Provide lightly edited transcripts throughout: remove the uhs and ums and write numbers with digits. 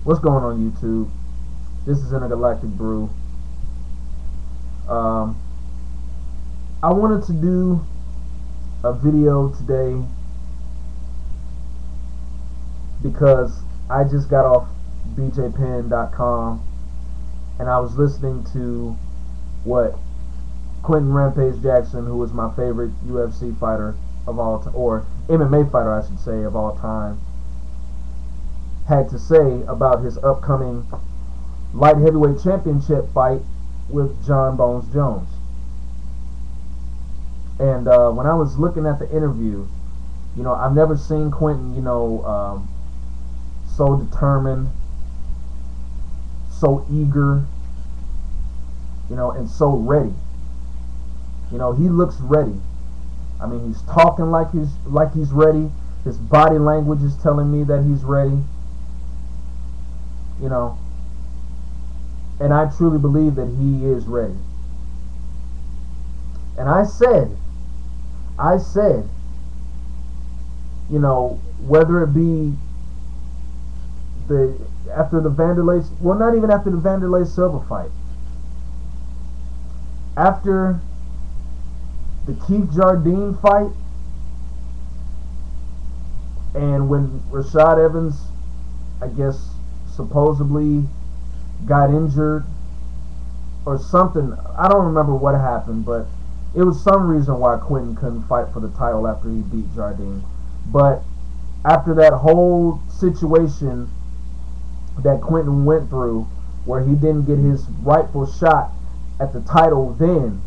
What's going on, YouTube? This is Intergalactic Brew. Um, I wanted to do a video today because I just got off bjpen.com and I was listening to what Quentin Rampage Jackson, who is my favorite UFC fighter of all time, or MMA fighter I should say, of all time, had to say about his upcoming light heavyweight championship fight with John Bones Jones. And when I was looking at the interview, I've never seen Quentin, so determined, so eager, and so ready. He looks ready. I mean, he's talking like he's ready. His body language is telling me that he's ready. And I truly believe that he is ready. And I said, whether it be after the Vanderlei, well, not even after the Vanderlei Silva fight, after the Keith Jardine fight, and when Rashad Evans, I guess, supposedly got injured or something. I don't remember what happened, but it was some reason why Quentin couldn't fight for the title after he beat Jardine. But after that whole situation that Quentin went through, where he didn't get his rightful shot at the title, then,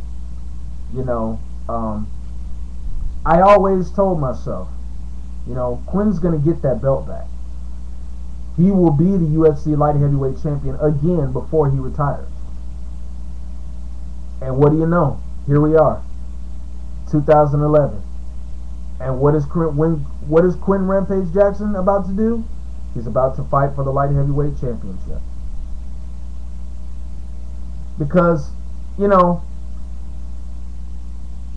I always told myself, Quentin's going to get that belt back. He will be the UFC light heavyweight champion again before he retires. And what do you know? Here we are, 2011. And what is Quentin Rampage Jackson about to do? He's about to fight for the light heavyweight championship. Because, the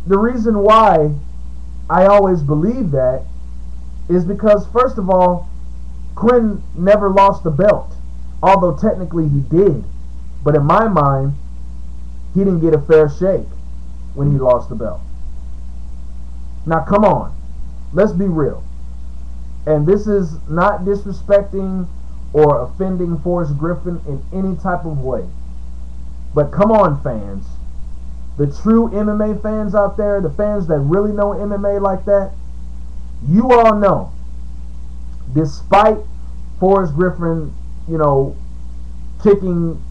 reason why I always believe that is because, first of all, Quentin never lost the belt, although technically he did. But in my mind, he didn't get a fair shake when he lost the belt. Now, come on. Let's be real. And this is not disrespecting or offending Forrest Griffin in any type of way. But come on, fans. The true MMA fans out there, the fans that really know MMA like that, you all know, despite Forrest Griffin, kicking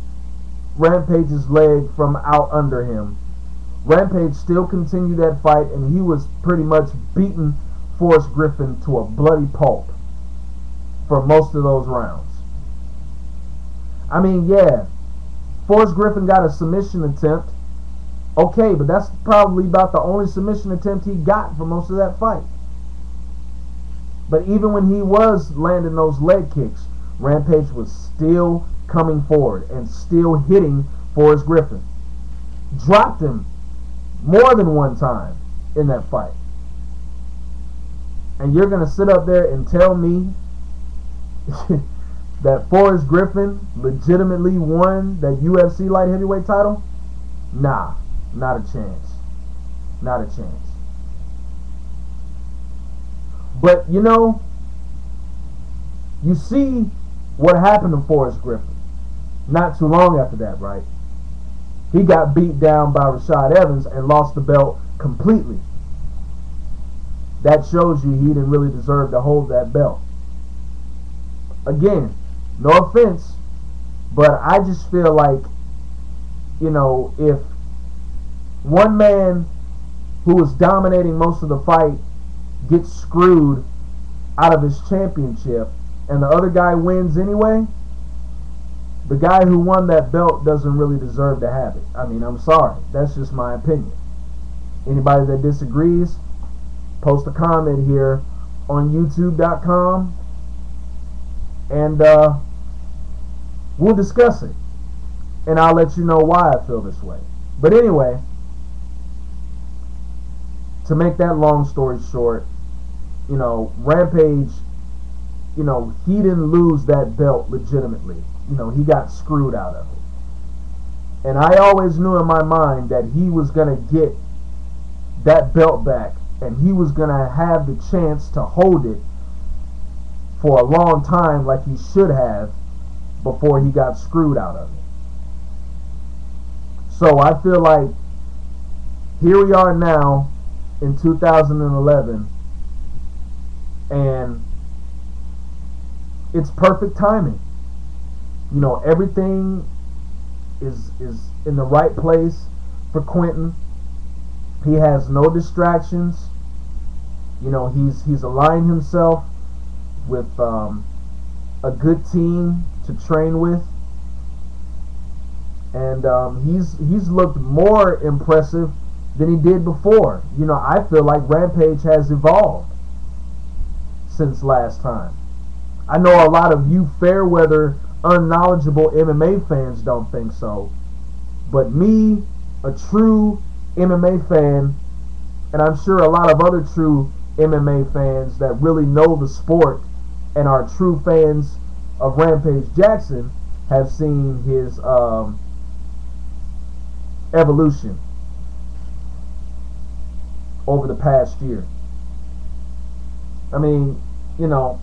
Rampage's leg from out under him, Rampage still continued that fight, and he was pretty much beating Forrest Griffin to a bloody pulp for most of those rounds. I mean, yeah, Forrest Griffin got a submission attempt. Okay, but that's probably about the only submission attempt he got for most of that fight. But even when he was landing those leg kicks, Rampage was still coming forward and still hitting Forrest Griffin. Dropped him more than one time in that fight. And you're going to sit up there and tell me that Forrest Griffin legitimately won that UFC light heavyweight title? Nah, not a chance. Not a chance. But, you see what happened to Forrest Griffin not too long after that, right? He got beat down by Rashad Evans and lost the belt completely. That shows you he didn't really deserve to hold that belt. Again, no offense, but I just feel like, if one man who was dominating most of the fight gets screwed out of his championship and the other guy wins anyway, the guy who won that belt doesn't really deserve to have it. I mean, I'm sorry. That's just my opinion. Anybody that disagrees, post a comment here on youtube.com and we'll discuss it. And I'll let you know why I feel this way. But anyway, to make that long story short, Rampage you know, he didn't lose that belt legitimately. You know, he got screwed out of it. And I always knew in my mind that he was going to get that belt back, and he was going to have the chance to hold it for a long time like he should have before he got screwed out of it. So I feel like here we are now in 2011, and it's perfect timing. You know, everything is in the right place for Quentin. He has no distractions. You know, he's aligned himself with a good team to train with, and he's looked more impressive than he did before. You know, I feel like Rampage has evolved since last time. I know a lot of you fair weather, unknowledgeable MMA fans don't think so, but me, a true MMA fan, and I'm sure a lot of other true MMA fans that really know the sport and are true fans of Rampage Jackson, have seen his evolution over the past year. I mean, you know,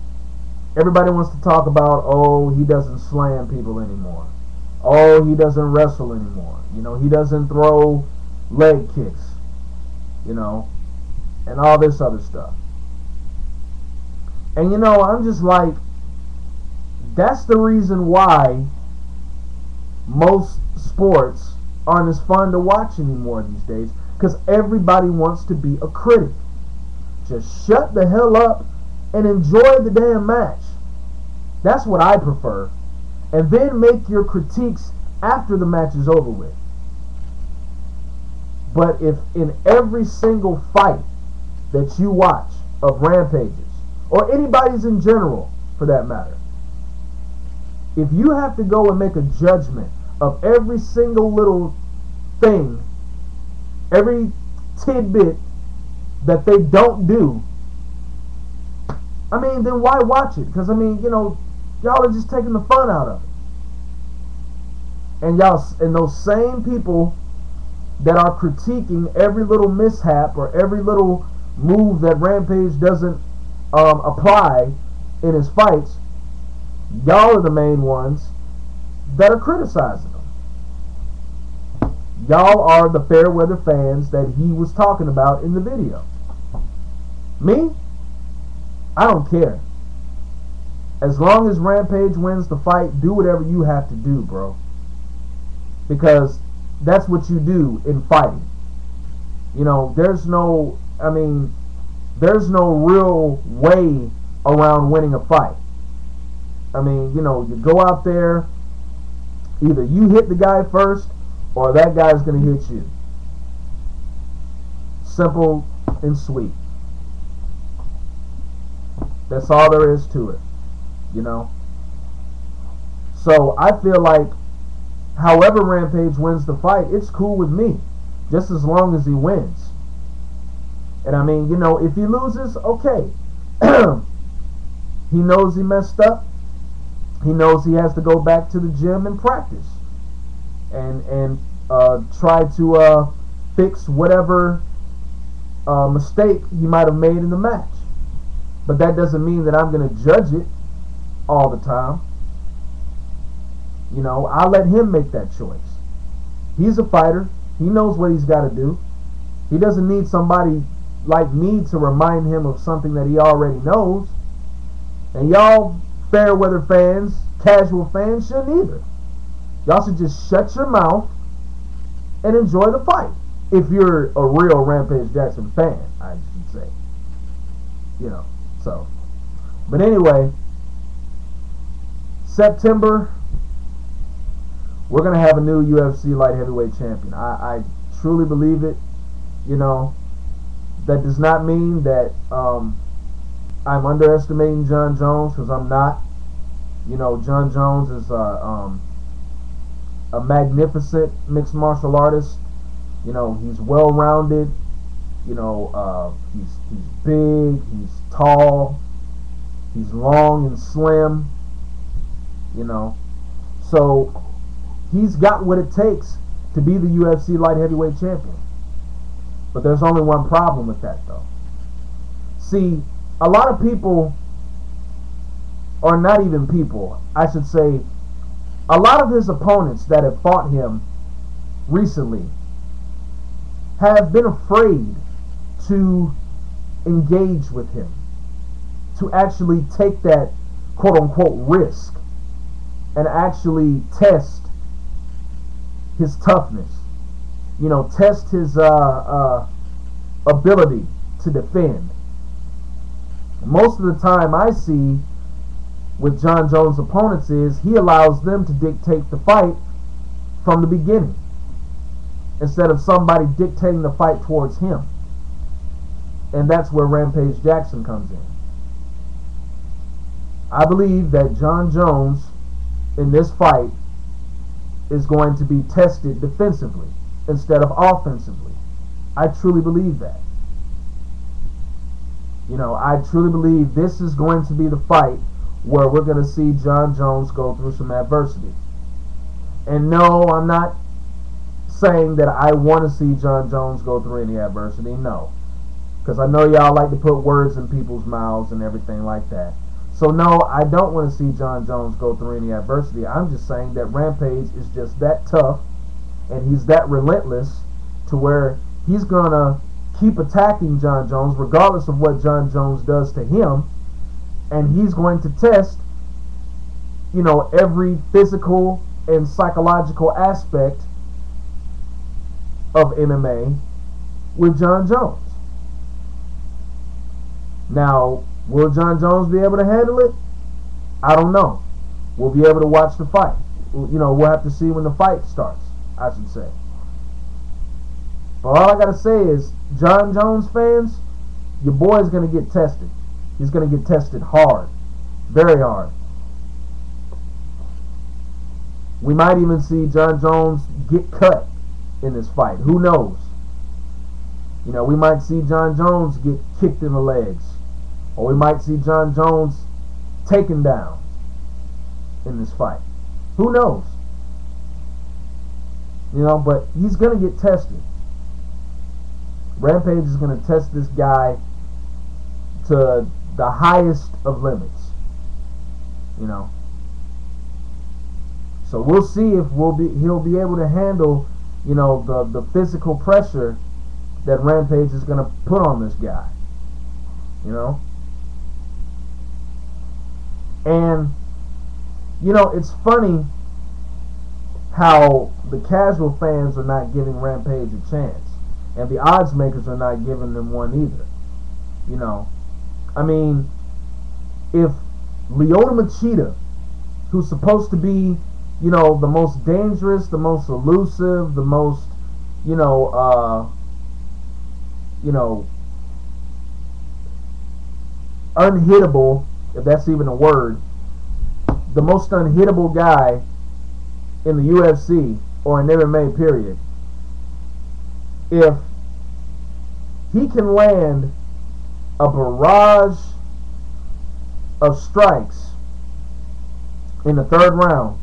everybody wants to talk about, oh, he doesn't slam people anymore. Oh, he doesn't wrestle anymore. You know, he doesn't throw leg kicks, you know, and all this other stuff. And, you know, I'm just like, that's the reason why most sports aren't as fun to watch anymore these days, because everybody wants to be a critic. Just shut the hell up and enjoy the damn match. That's what I prefer. And then make your critiques after the match is over with. But if in every single fight that you watch of Rampages, or anybody's in general for that matter, if you have to go and make a judgment of every single little thing, every tidbit that they don't do, I mean, then why watch it? Because, I mean, you know, y'all are just taking the fun out of it. And those same people that are critiquing every little mishap or every little move that Rampage doesn't apply in his fights, y'all are the main ones that are criticizing him. Y'all are the fair weather fans that he was talking about in the video. Me? I don't care. As long as Rampage wins the fight, do whatever you have to do, bro. Because that's what you do in fighting. You know, there's no real way around winning a fight. I mean, you know, you go out there, either you hit the guy first or that guy's going to hit you. Simple and sweet. That's all there is to it, you know. So I feel like however Rampage wins the fight, it's cool with me, just as long as he wins. And I mean, you know, if he loses, okay. He knows he messed up. He knows he has to go back to the gym and practice and try to fix whatever mistake he might have made in the match. But that doesn't mean that I'm going to judge it all the time. You know, I'll let him make that choice. He's a fighter. He knows what he's got to do. He doesn't need somebody like me to remind him of something that he already knows. And y'all fair weather fans, casual fans, shouldn't either. Y'all should just shut your mouth and enjoy the fight. If you're a real Rampage Jackson fan, I should say. You know, so. But anyway, September, we're going to have a new UFC light heavyweight champion. I truly believe it. You know, that does not mean that I'm underestimating John Jones, because I'm not. You know, John Jones is a magnificent mixed martial artist. You know, he's well-rounded. You know, he's big, he's tall, He's long and slim, you know. So he's got what it takes to be the UFC light heavyweight champion. But there's only one problem with that, though. See, a lot of people, or not even people, I should say, a lot of his opponents that have fought him recently have been afraid to engage with him, to actually take that quote-unquote risk and actually test his toughness, you know, test his ability to defend. Most of the time I see with Jon Jones' opponents is he allows them to dictate the fight from the beginning instead of somebody dictating the fight towards him. And that's where Rampage Jackson comes in. I believe that Jon Jones in this fight is going to be tested defensively instead of offensively. I truly believe that. You know, I truly believe this is going to be the fight where we're going to see Jon Jones go through some adversity. And no, I'm not saying that I want to see Jon Jones go through any adversity. No. Because I know y'all like to put words in people's mouths and everything like that. So no, I don't want to see Jon Jones go through any adversity. I'm just saying that Rampage is just that tough and he's that relentless to where he's going to keep attacking Jon Jones regardless of what Jon Jones does to him, and he's going to test, you know, every physical and psychological aspect of MMA with Jon Jones. Now, will Jon Jones be able to handle it? I don't know. We'll be able to watch the fight. You know, we'll have to see when the fight starts, I should say. But all I got to say is, Jon Jones fans, your boy's going to get tested. He's going to get tested hard. Very hard. We might even see Jon Jones get cut in this fight. Who knows? You know, we might see Jon Jones get kicked in the legs. Or we might see Jon Jones taken down in this fight. Who knows? You know, but he's going to get tested. Rampage is going to test this guy to the highest of limits. You know. So we'll see if he'll be able to handle, you know, the physical pressure that Rampage is going to put on this guy. You know. And, you know, it's funny how the casual fans are not giving Rampage a chance. And the odds makers are not giving them one either. You know. I mean, if Lyoto Machida, who's supposed to be, you know, the most dangerous, the most elusive, the most, unhittable, if that's even a word, the most unhittable guy in the UFC or in MMA period, if he can land a barrage of strikes in the third round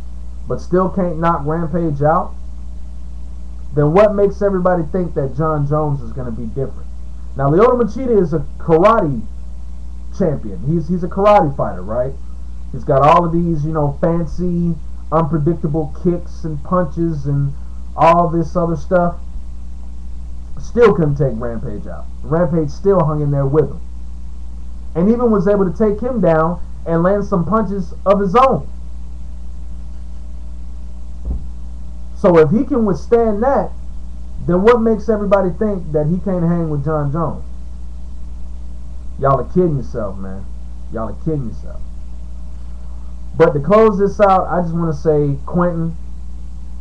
but still can't knock Rampage out, then what makes everybody think that Jon Jones is going to be different? Now, Lyoto Machida is a karate champion. He's a karate fighter, right? He's got all of these, you know, fancy, unpredictable kicks and punches and all this other stuff. Still couldn't take Rampage out. Rampage still hung in there with him. And even was able to take him down and land some punches of his own. So if he can withstand that, then what makes everybody think that he can't hang with Jon Jones? Y'all are kidding yourself, man. Y'all are kidding yourself. But to close this out, I just want to say, Quentin,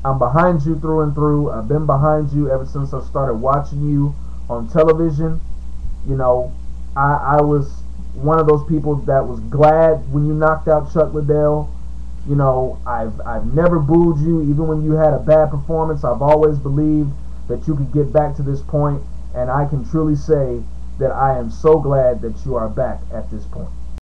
I'm behind you through and through. I've been behind you ever since I started watching you on television. You know, I was one of those people that was glad when you knocked out Chuck Liddell. You know, I've never booed you, even when you had a bad performance. I've always believed that you could get back to this point, and I can truly say that I am so glad that you are back at this point.